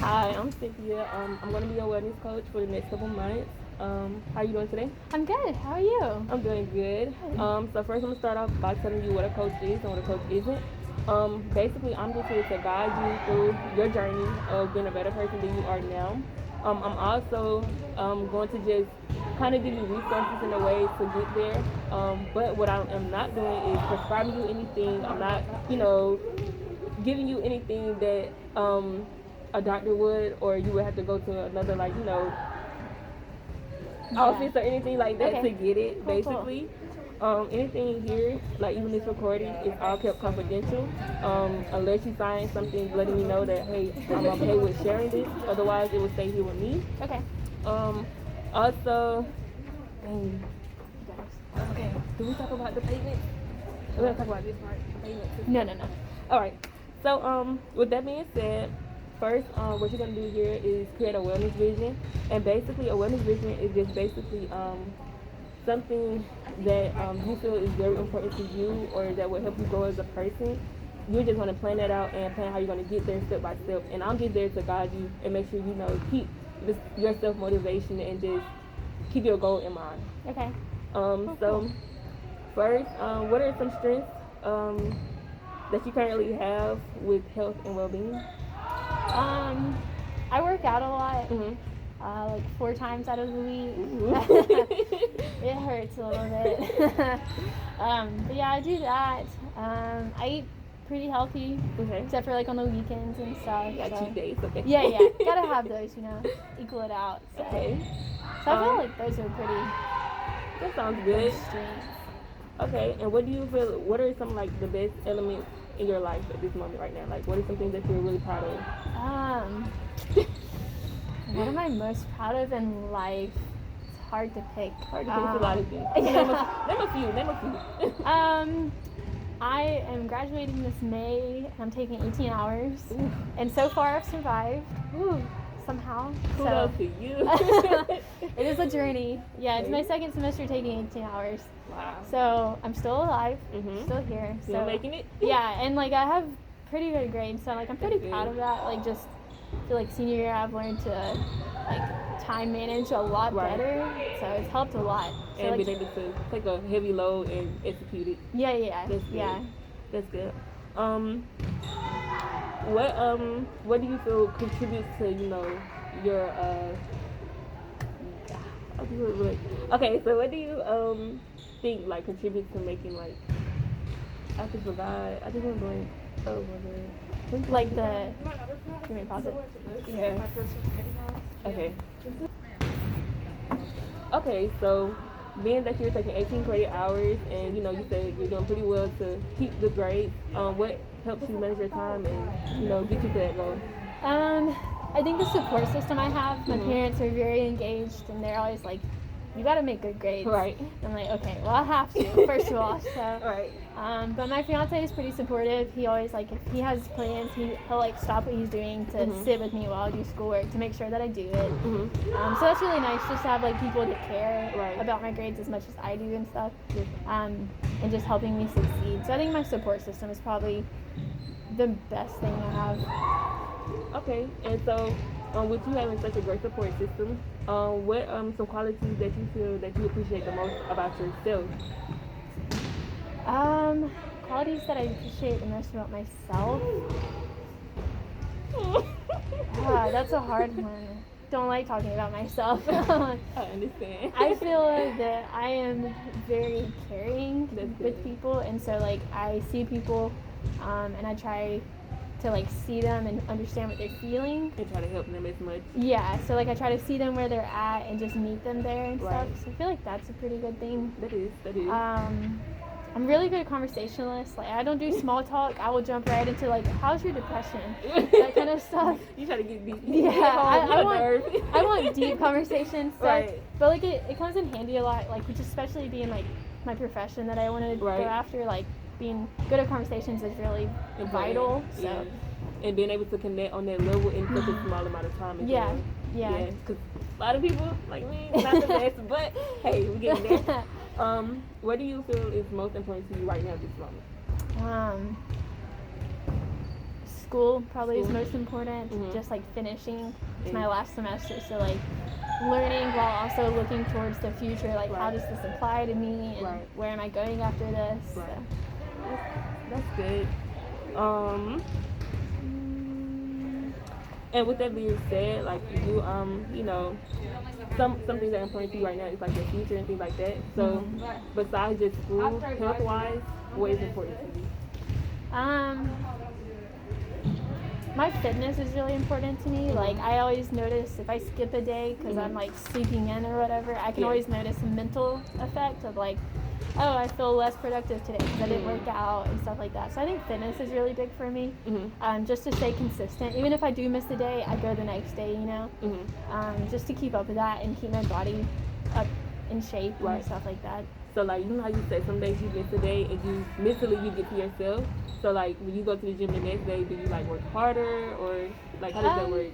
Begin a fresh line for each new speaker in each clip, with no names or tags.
Hi, I'm Cynthia. I'm going to be your wellness coach for the next couple months. How are you doing today?
I'm good. How are you?
I'm doing good. So first, I'm gonna start off by telling you what a coach is and what a coach isn't. Basically, I'm just here to guide you through your journey of being a better person than you are now. I'm also going to just kind of give you resources in a way to get there. But what I am not doing is prescribing you anything. I'm not, giving you anything that a doctor would, or you would have to go to another, office or anything like that
Okay.
to get it.
Cool, cool.
Basically, anything here, like even this recording, is all kept confidential. Unless you sign something letting me know that hey, I'm okay with sharing this. Otherwise, it will stay here with me.
Okay.
Um, Also, dang, okay. Do we talk about the payment? We're gonna talk about this part. The payment.
No.
All right. So, with that being said, first, what you're gonna do here is create a wellness vision, and basically, a wellness vision is just basically something that you feel is very important to you, or that will help you grow as a person. You're just gonna plan that out and plan how you're gonna get there step by step. And I'm just there to guide you and make sure keep your self motivation and just keep your goal in mind.
Okay.
So first, what are some strengths that you currently have with health and well-being?
I work out a lot.
Mm-hmm.
Like 4 times out of the week.
Mm-hmm.
It hurts a little bit. But yeah, I do that. I eat pretty healthy,
Okay.
except for like on the weekends and stuff.
Got
So.
cheat days, okay.
Yeah. Gotta have those, equal it out. So.
Okay.
So I feel like those are pretty
That sounds good.
strengths.
Okay, and what do you feel? What are some like the best elements in your life at this moment right now? Like, what are some things that you're really proud of?
What am I most proud of in life? It's hard to pick.
Hard to pick a lot of things. Name a few. Name a few.
I am graduating this May. And I'm taking 18 hours,
Ooh.
and so far I've survived.
Ooh.
Somehow.
Kudos to you.
It is a journey. Yeah, it's my second semester taking 18 hours.
Wow.
So I'm still alive.
Mm-hmm.
Still here.
Still making it.
Yeah, and like I have pretty good grades, so like I'm pretty
That's
proud
good.
of that. Like just feel like senior year I've learned to like time manage a lot
Right.
better. So it's helped a lot. So,
And
like,
being able to take a heavy load and execute it.
yeah.
That's good.
Yeah.
That's good. What do you feel contributes to your okay, so what do you think like contributes to making like I just forgot I just went blank. Oh my god.
Like the give me a pause it.
Yeah. Okay. Okay, so being that you're taking 18 credit hours and you said you're doing pretty well to keep the grades, what helps you manage your time and get you to that goal?
I think the support system I have, my
Mhm.
parents are very engaged and they're always like, you gotta make good grades.
Right.
I'm like, okay, well I have to, first of all. So
Right.
but my fiance is pretty supportive. He always like if he has plans, he'll like stop what he's doing to
Mhm.
sit with me while I do schoolwork to make sure that I do it.
Mhm.
So that's really nice just to have like people that care
Right.
about my grades as much as I do and stuff.
Yes.
And just helping me succeed. So I think my support system is probably the best thing I have.
Okay, and so with you having such a great support system, what some qualities that you feel that you appreciate the most about yourself?
Qualities that I appreciate the most about myself. That's a hard one. Don't like talking about myself.
I understand.
I feel that I am very caring with people, and so like I see people, and I try to like see them and understand what they're feeling.
And try to help them as much.
Yeah, so like I try to see them where they're at and just meet them there and
Right.
stuff. So I feel like that's a pretty good thing.
That is.
I'm really good conversationalist. Like I don't do small talk. I will jump right into like, how's your depression? That kind of stuff.
You try to get deep.
Yeah, I want deep conversations. So,
Right.
But like it comes in handy a lot. Like just especially being like my profession that I want to
Right.
go after. Like being good at conversations is really
Important.
vital. So.
Yeah. And being able to connect on that level in such a small amount of time. As
Yeah.
well.
Yeah.
Because a lot of people like me, not the best, but hey, we getting there. What do you feel is most important to you right now at this moment?
school probably is most important. Just like finishing. It's my last semester, so like learning while also looking towards the future. Like how does this apply to me, and where am I going after this? So.
That's good. And with that being said, like you you know, some things that are important to you right now is like your future and things like that. So besides just school, health wise, what is important to you?
My fitness is really important to me. Like I always notice if I skip a day because I'm like sleeping in or whatever, I can always notice a mental effect of like, oh, I feel less productive today because I didn't work out and stuff like that. So I think fitness is really big for me. Just to stay consistent. Even if I do miss a day, I go the next day, you know. Just to keep up with that and keep my body up in shape and stuff like that.
So like, you know how you said some days you miss a day and you mentally you get to yourself. So like when you go to the gym the next day, do you like work harder or like how does that work?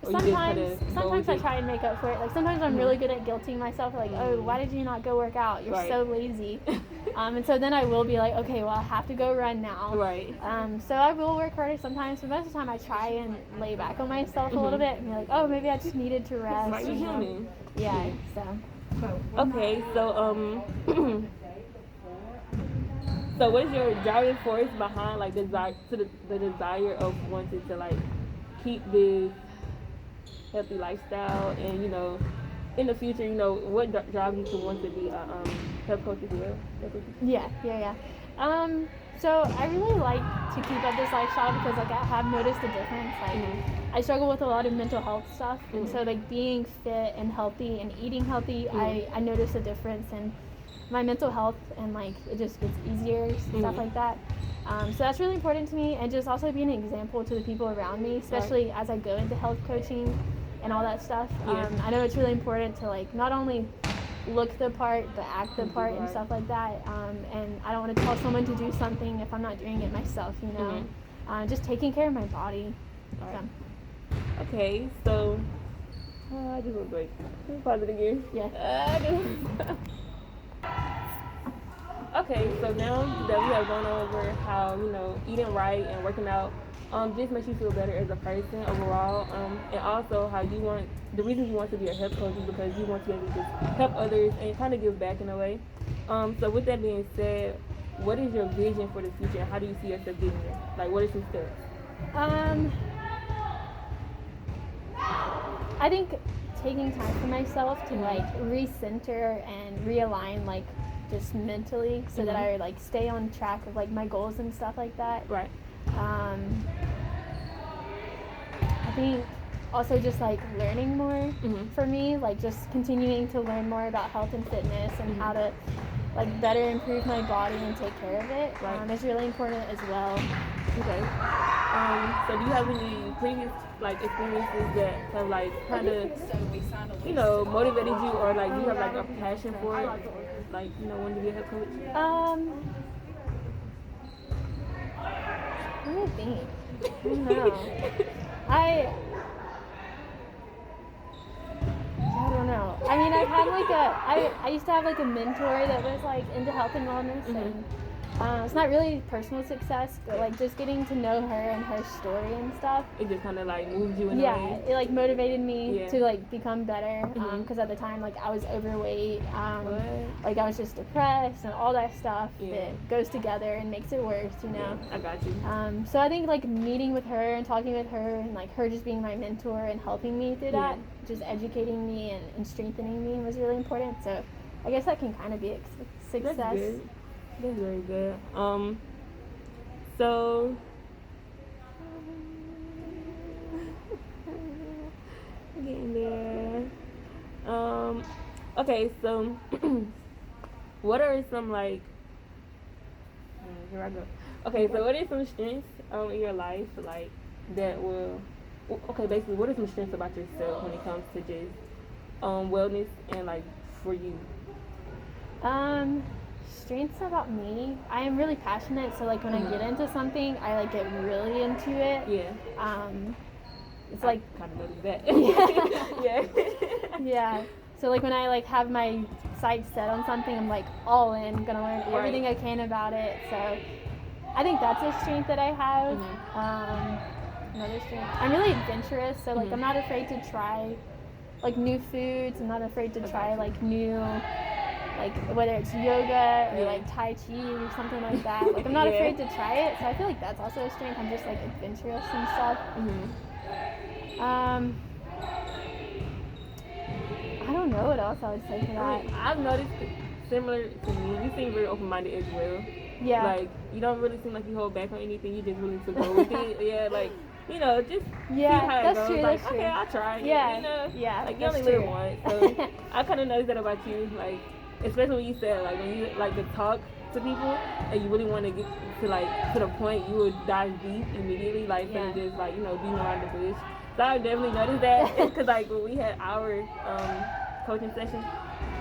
Sometimes I try and make up for it. Like sometimes I'm really good at guilting myself. Like, oh, why did you not go work out? You're so lazy. And so then I will be like, okay, well I have to go run now. So I will work harder sometimes, but most of the time I try and lay back on myself a little bit and be like, oh, maybe I just needed to rest.
You're human.
Yeah. So.
Okay, so so what is your driving force behind like the desire of wanting to like keep this healthy lifestyle, and you know, in the future, you know, what drives you to want to be a health coach as well?
Yeah. So I really like to keep up this lifestyle because like I have noticed a difference. Like I struggle with a lot of mental health stuff, and so like being fit and healthy and eating healthy, I notice a difference in my mental health, and like it just gets easier, stuff like that. So that's really important to me, and just also being an example to the people around me, especially as I go into health coaching and all that stuff. I know it's really important to like not only look the part but act the part and stuff like that, and I don't want to tell someone to do something if I'm not doing it myself, you know. Just taking care of my body.
Okay, so I just was like pause it again. Okay, so now that we have gone over how, you know, eating right and working out just makes you feel better as a person overall, and also how you want, the reason you want to be a health coach is because you want to be able to just help others and kind of give back in a way. So with that being said, what is your vision for the future, and how do you see yourself getting there? Like, what are some steps?
I think taking time for myself to like recenter and realign, like just mentally, so that I like stay on track of like my goals and stuff like that. I think also just like learning more for me, like just continuing to learn more about health and fitness and how to like better improve my body and take care of it is really important as well.
Okay. So do you have any previous like experiences that have like kind of, you know, motivated you, or like you have like a passion for it, like, you know, wanting to be a health coach?
Let me think. I don't know. I don't know. I mean, I've had like I used to have like a mentor that was like into health and wellness, and it's not really personal success, but like just getting to know her and her story and stuff.
It just kind of like moved you in a way.
It like motivated me to like become better, because at the time like I was overweight, like I was just depressed and all that stuff that goes together and makes it worse, you know.
I got you.
So I think like meeting with her and talking with her and like her just being my mentor and helping me through that, just educating me and strengthening me was really important. So I guess that can kind of be a success.
That's good. That's very good. So getting there. Okay, so what are some like here I go. Okay, so what are some strengths in your life like that will basically what are some strengths about yourself when it comes to just wellness and like for you?
Strengths about me, I am really passionate, so like when I get into something I like get really into it. It's like
kind of noticed that.
So like when I like have my sights set on something, I'm like all in, gonna learn everything I can about it. So I think that's a strength that I have.
Mm-hmm.
Another strength. I'm really adventurous, so like
Mm-hmm.
I'm not afraid to try like new foods. I'm not afraid to try like new, like whether it's yoga or like Tai Chi or something like that. Like I'm not afraid to try it. So I feel like that's also a strength. I'm just like adventurous and stuff.
Mm-hmm.
I don't know what else I would say for that.
I mean, I've noticed similar to me. You seem very open-minded as well.
Yeah.
Like you don't really seem like you hold back on anything. You just willing to go with it. Yeah, like you know, just see how it
that's
goes.
True,
like
that's
okay,
true.
I'll try it.
Yeah.
You know,
Yeah.
like you
that's
only
true.
live once, so I kind of noticed that about you. Like especially when you said like when you like to talk to people and you really want to get to like to the point, you would dive deep immediately. Like instead of just like being around the bush. So I definitely noticed that because like when we had our coaching session.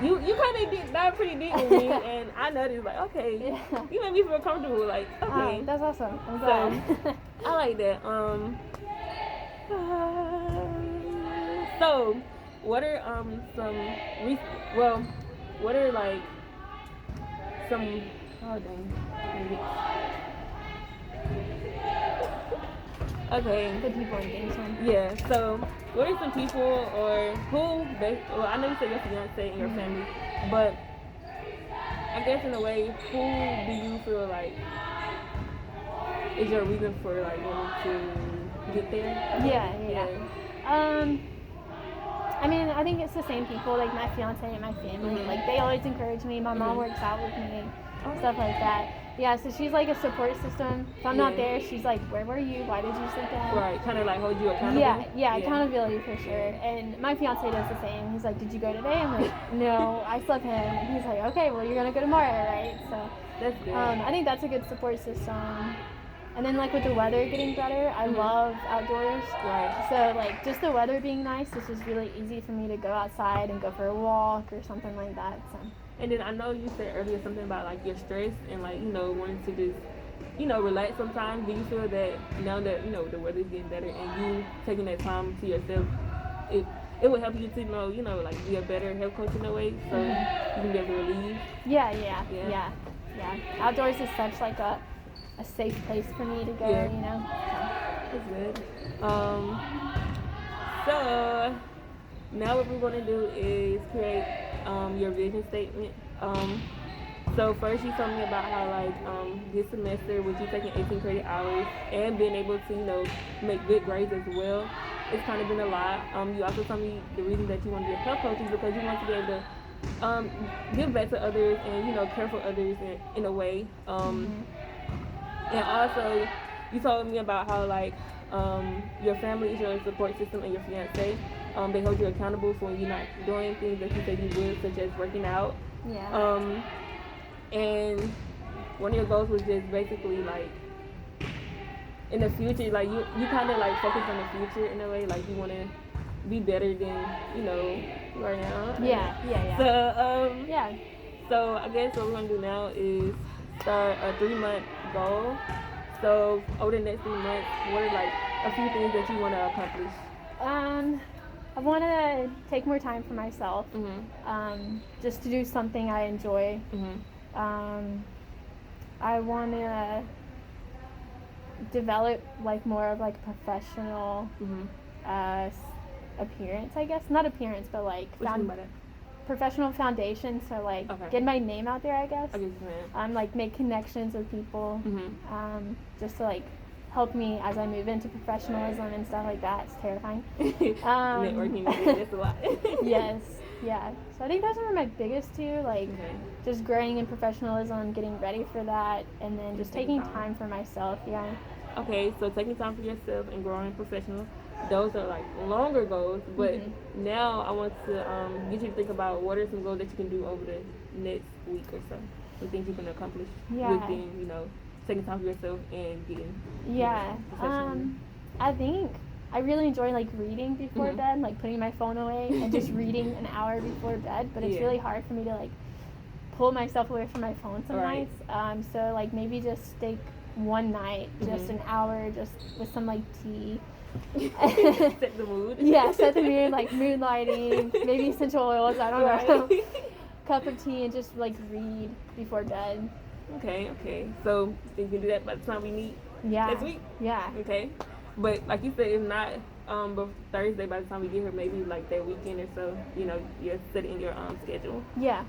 You kind of did dive pretty deep with me, and I noticed like, okay, you made me feel comfortable. Like, okay,
that's awesome. I'm glad.
So I like that. So what are what are like some okay.
Good people in Kingston.
Yeah. So, what are some people or who? Well, I know you said your fiance and your family, but I guess in a way, who do you feel like is your reason for like wanting to get there?
Yeah. I mean, I think it's the same people, like my fiance and my family.
Mm-hmm.
Like they always encourage me. My mom works out with me, stuff like that. Yeah, so she's like a support system. If I'm not there, she's like, where were you? Why did you sleep down?
Right, kind of like hold you accountable.
Yeah, accountability for sure. And my fiance does the same. He's like, did you go today? I'm like, no, I slept in. And he's like, okay, well, you're going to go tomorrow, right? So
that's good.
I think that's a good support system. And then like with the weather getting better, I love outdoors.
Right.
So like just the weather being nice, it's just really easy for me to go outside and go for a walk or something like that. So.
And then I know you said earlier something about like your stress and like wanting to just relax sometimes. Do you feel that now that the weather's getting better and you taking that time to yourself, it will help you to like be a better health coach in a way, so you can be able to relieve?
Yeah. Outdoors is such like a safe place for me to go.
That's good. So now what we're going to do is create your vision statement. So first you told me about how like this semester with you taking 18 credit hours and being able to make good grades as well, it's kind of been a lot. You also told me the reason that you want to be a health coach is because you want to be able to give back to others and care for others in a way. And also you told me about how like your family is your support system and your fiance. They hold you accountable for when you're not doing things that you said you would, such as working out.
Yeah.
And one of your goals was just basically like in the future, like you kind of like focus on the future in a way, like you want to be better than right now.
Yeah.
So So I guess what we're gonna do now is start a 3-month goal. So over the next 3 months, what are like a few things that you want to accomplish?
I want to take more time for myself, just to do something I enjoy. I want to develop like more of like a professional appearance, I guess. Not appearance, but like professional foundation. So like get my name out there, I guess. Like make connections with people, just to like help me as I move into professionalism and stuff like that. It's terrifying.
Networking, that's a lot.
Yes, yeah. So I think those are my biggest two, like just growing in professionalism, getting ready for that, and then just taking time for myself. Yeah.
Okay, so taking time for yourself and growing professional, those are like longer goals, but now I want to get you to think about what are some goals that you can do over the next week or so, some things you can accomplish within, taking time for yourself and getting
I think I really enjoy like reading before bed, like putting my phone away and just reading an hour before bed, but it's really hard for me to like pull myself away from my phone some nights. So like maybe just take one night, just an hour, just with some like tea.
Set the mood.
Yeah, set the mood, like mood lighting, maybe essential oils, I don't know. Cup of tea and just like read before bed.
Okay. So you can do that by the time we meet
Yeah.
next week.
Yeah.
Okay. But like you said, if not but Thursday by the time we get here, maybe like that weekend or so, you're setting your schedule.
Yeah.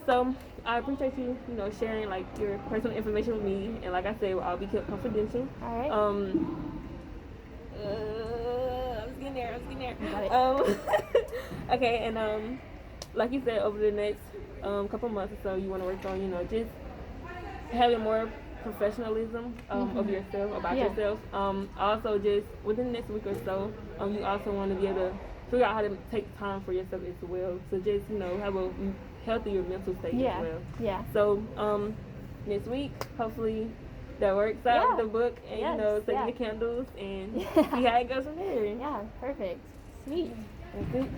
So I appreciate you, sharing like your personal information with me, and like I said, will all be kept confidential.
All right.
I was getting there.
Got it.
Okay, and like you said, over the next couple months or so, you want to work on, just having more professionalism of yourself, about yourself. Also, just within the next week or so, you also want to be able to figure out how to take time for yourself as well. So just have a healthier mental state as well.
Yeah.
So next week, hopefully that works out with the book, and set your candles and see how it goes from there.
Yeah. Perfect. Sweet.
That's it.